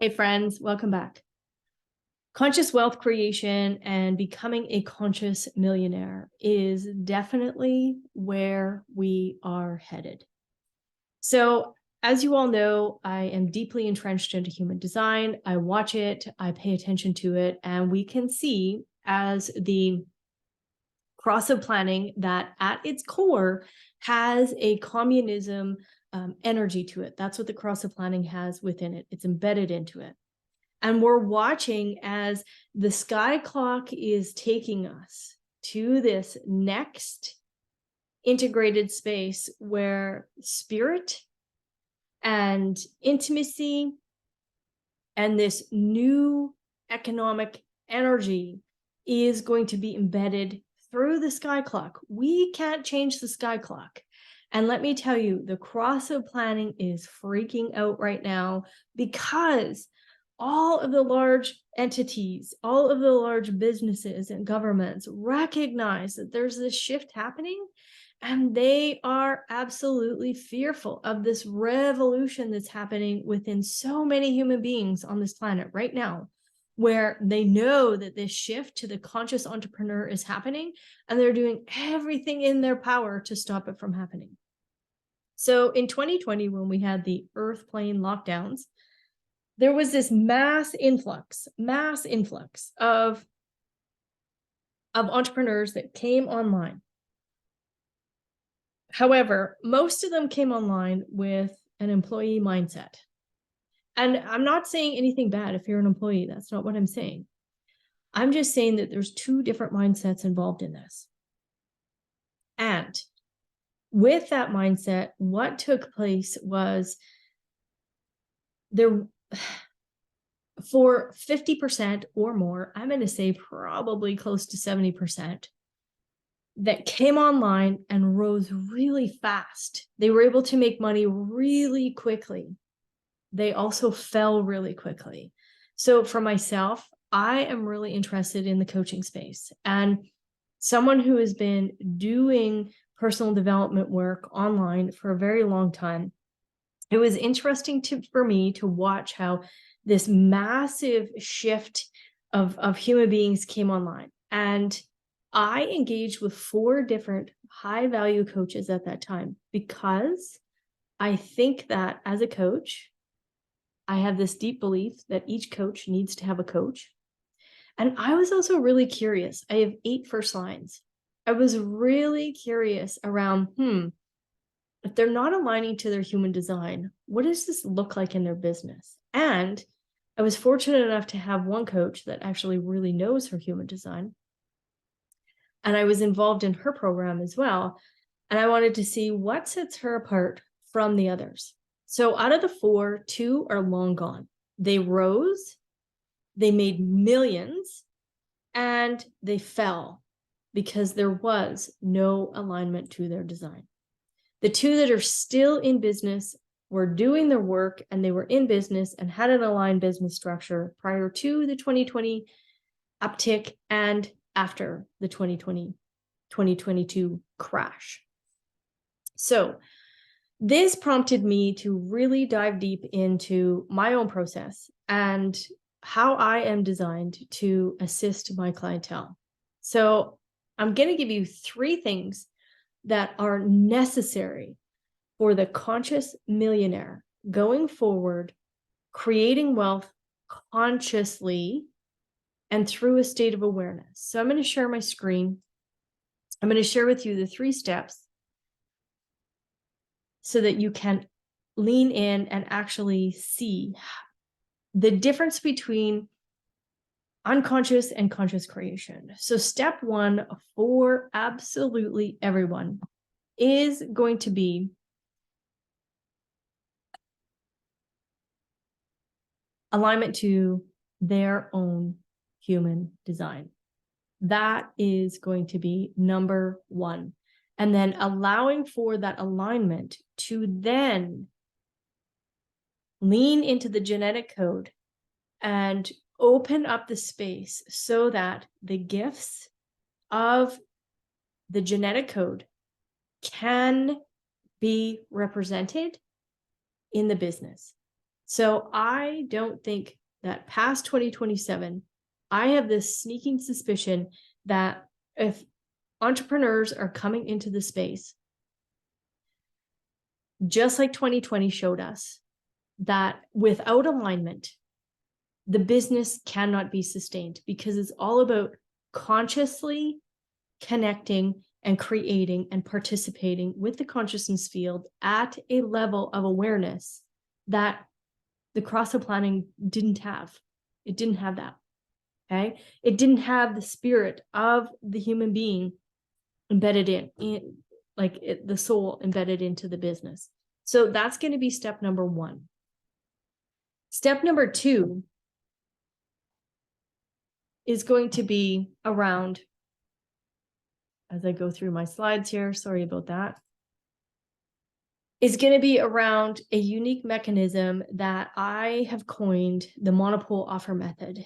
Hey friends, welcome back. Conscious wealth creation and becoming a conscious millionaire is definitely where we are headed. So, as you all know, I am deeply entrenched into human design. I watch it, I pay attention to it, and we can see as the cross-of planning that at its core has a communism energy to it. That's what the cross-of planning has within it. It's embedded into it. And we're watching as the sky clock is taking us to this next integrated space where spirit and intimacy and this new economic energy is going to be embedded through the sky clock. We can't change the sky clock. And let me tell you, the cross-of planning is freaking out right now because all of the large entities, all of the large businesses and governments recognize that there's this shift happening, and they are absolutely fearful of this revolution that's happening within so many human beings on this planet right now, where they know that this shift to the conscious entrepreneur is happening, and they're doing everything in their power to stop it from happening. So in 2020, when we had the earth plane lockdowns, there was this mass influx of entrepreneurs that came online. However, most of them came online with an employee mindset. And I'm not saying anything bad if you're an employee. That's not what I'm saying. I'm just saying that there's two different mindsets involved in this. And with that mindset, what took place was there, for 50% or more, I'm going to say probably close to 70%, that came online and rose really fast. They were able to make money really quickly. They also fell really quickly. So for myself, I am really interested in the coaching space, and someone who has been doing personal development work online for a very long time. It was interesting for me to watch how this massive shift of human beings came online. And I engaged with 4 different high value coaches at that time, because I think that as a coach, I have this deep belief that each coach needs to have a coach. And I was also really curious. I have 8 first lines. I was really curious around, if they're not aligning to their human design, what does this look like in their business? And I was fortunate enough to have one coach that actually really knows her human design. And I was involved in her program as well. And I wanted to see what sets her apart from the others. So out of the 4, 2 are long gone. They rose, they made millions, and they fell because there was no alignment to their design. The 2 that are still in business were doing their work, and they were in business and had an aligned business structure prior to the 2020 uptick and after the 2022 crash. So this prompted me to really dive deep into my own process and how I am designed to assist my clientele. So I'm going to give you 3 things that are necessary for the conscious millionaire going forward, creating wealth consciously and through a state of awareness. So I'm going to share my screen. I'm going to share with you the 3 steps so that you can lean in and actually see the difference between unconscious and conscious creation. So step 1 for absolutely everyone is going to be alignment to their own human design. That is going to be number 1. And then allowing for that alignment to then lean into the genetic code and open up the space so that the gifts of the genetic code can be represented in the business. So I don't think that past 2027, I have this sneaking suspicion that if entrepreneurs are coming into the space, just like 2020 showed us, that without alignment, the business cannot be sustained, because it's all about consciously connecting and creating and participating with the consciousness field at a level of awareness that the cross-sell planning didn't have. It didn't have that. Okay. It didn't have the spirit of the human being embedded in like the soul embedded into the business. So that's going to be step number one. Step number two is going to be around, as I go through my slides here, sorry about that, is going to be around a unique mechanism that I have coined the monopole offer method.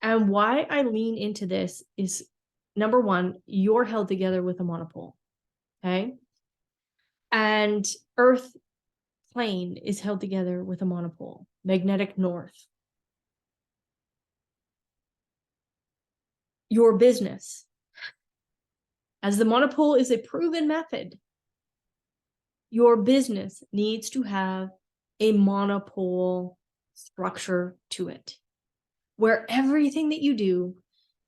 And why I lean into this is, number one, you're held together with a monopole, okay? And Earth plane is held together with a monopole, magnetic north. Your business, as the monopole is a proven method, your business needs to have a monopole structure to it, where everything that you do,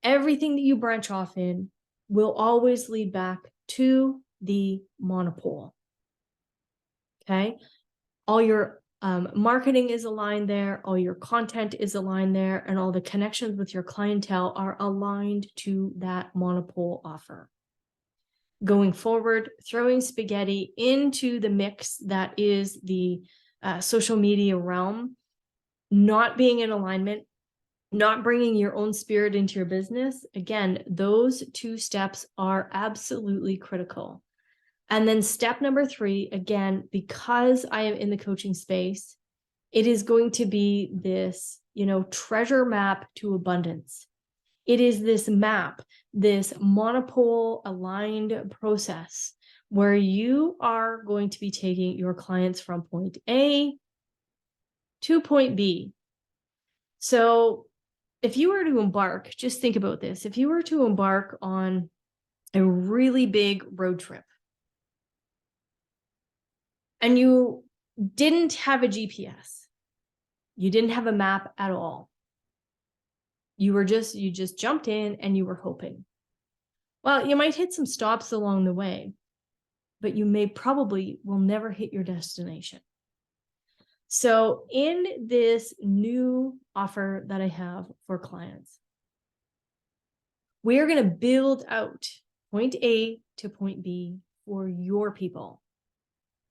everything that you branch off in will always lead back to the monopole. Okay. All your marketing is aligned there, all your content is aligned there, and all the connections with your clientele are aligned to that monopole offer. Going forward, throwing spaghetti into the mix that is the social media realm, not being in alignment, not bringing your own spirit into your business. Again, those two steps are absolutely critical. And then step number three, again, because I am in the coaching space, it is going to be this, treasure map to abundance. It is this map, this monopole aligned process where you are going to be taking your clients from point A to point B. So if you were to embark, just think about this. If you were to embark on a really big road trip and you didn't have a GPS, you didn't have a map at all, you just jumped in and you were hoping. Well, you might hit some stops along the way, but you will never hit your destination. So in this new offer that I have for clients, we are going to build out point A to point B for your people,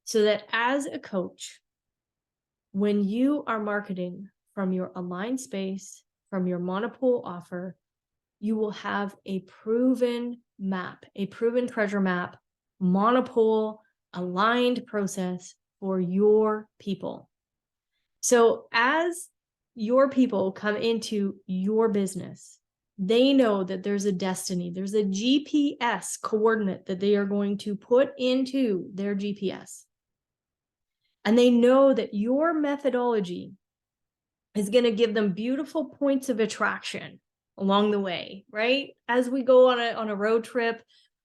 so that as a coach, when you are marketing from your aligned space, from your monopole offer, you will have a proven map, a proven treasure map, monopole aligned process for your people. So as your people come into your business, they know that there's a destiny, there's a GPS coordinate that they are going to put into their GPS. And they know that your methodology is going to give them beautiful points of attraction along the way, right? As we go on a road trip,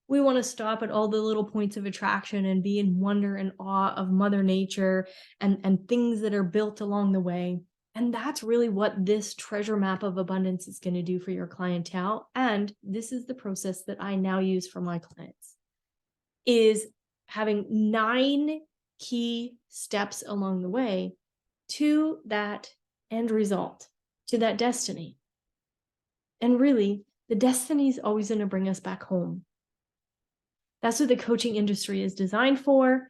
we want to stop at all the little points of attraction and be in wonder and awe of Mother Nature and things that are built along the way. And that's really what this treasure map of abundance is going to do for your clientele. And this is the process that I now use for my clients, is having 9 key steps along the way to that end result, to that destiny. And really, the destiny is always going to bring us back home. That's what the coaching industry is designed for.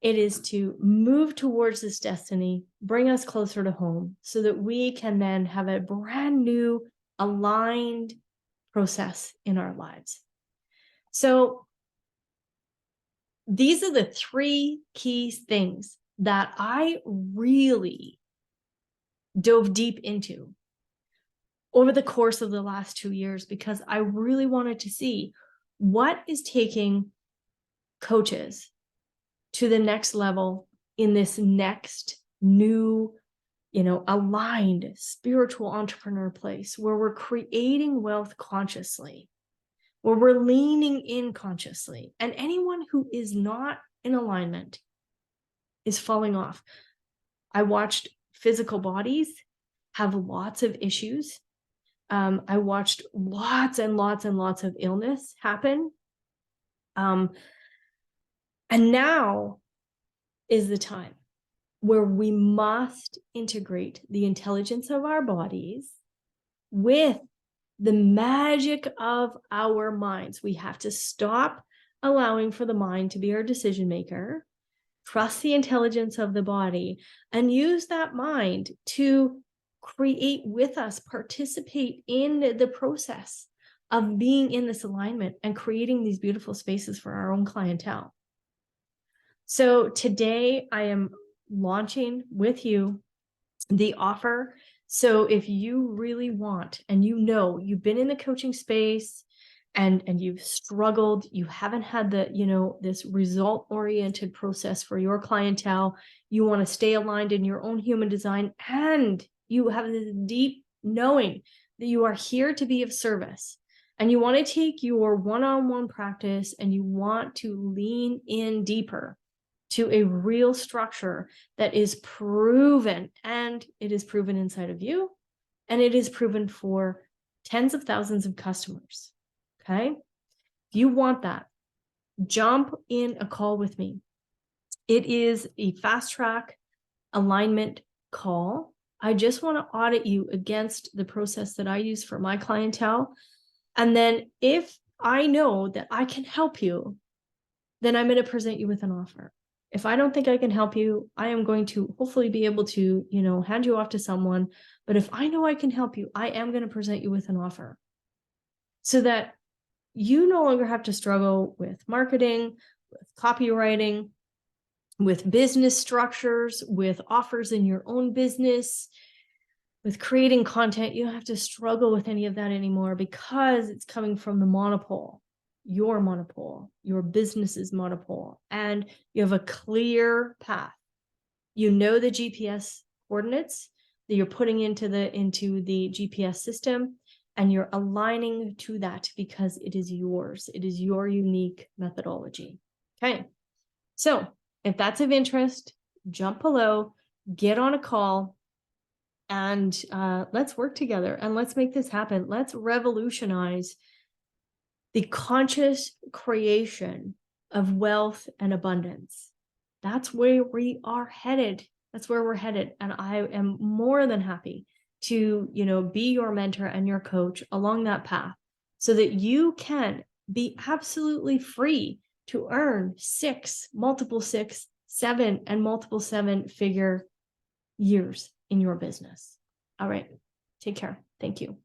It is to move towards this destiny, bring us closer to home, so that we can then have a brand new aligned process in our lives. So these are the 3 key things that I really dove deep into over the course of the last 2 years, because I really wanted to see what is taking coaches to the next level in this next new aligned spiritual entrepreneur place where we're creating wealth consciously, where we're leaning in consciously. And anyone who is not in alignment is falling off. I watched physical bodies have lots of issues. I watched lots and lots and lots of illness happen. And now is the time where we must integrate the intelligence of our bodies with the magic of our minds. We have to stop allowing for the mind to be our decision maker, trust the intelligence of the body, and use that mind to create with us, participate in the process of being in this alignment and creating these beautiful spaces for our own clientele. So today I am launching with you the offer. So if you really want, and you've been in the coaching space and you've struggled, you haven't had the, this result-oriented process for your clientele, you want to stay aligned in your own human design, and you have this deep knowing that you are here to be of service, and you want to take your one-on-one practice and you want to lean in deeper to a real structure that is proven, and it is proven inside of you, and it is proven for tens of thousands of customers. Okay. If you want that, jump in a call with me. It is a fast track alignment call. I just want to audit you against the process that I use for my clientele. And then if I know that I can help you, then I'm going to present you with an offer. If I don't think I can help you, I am going to hopefully be able to, hand you off to someone. But if I know I can help you, I am going to present you with an offer so that you no longer have to struggle with marketing, with copywriting, with business structures, with offers in your own business, with creating content. You don't have to struggle with any of that anymore because it's coming from the monopole, your business's monopole, and you have a clear path. You know the GPS coordinates that you're putting into the GPS system, and you're aligning to that because it is yours. It is your unique methodology. Okay. So if that's of interest, jump below, get on a call, and let's work together and let's make this happen. Let's revolutionize the conscious creation of wealth and abundance. That's where we are headed. That's where we're headed. And I am more than happy to, be your mentor and your coach along that path so that you can be absolutely free to earn 6, multiple 6, 7, and multiple 7-figure years in your business. All right. Take care. Thank you.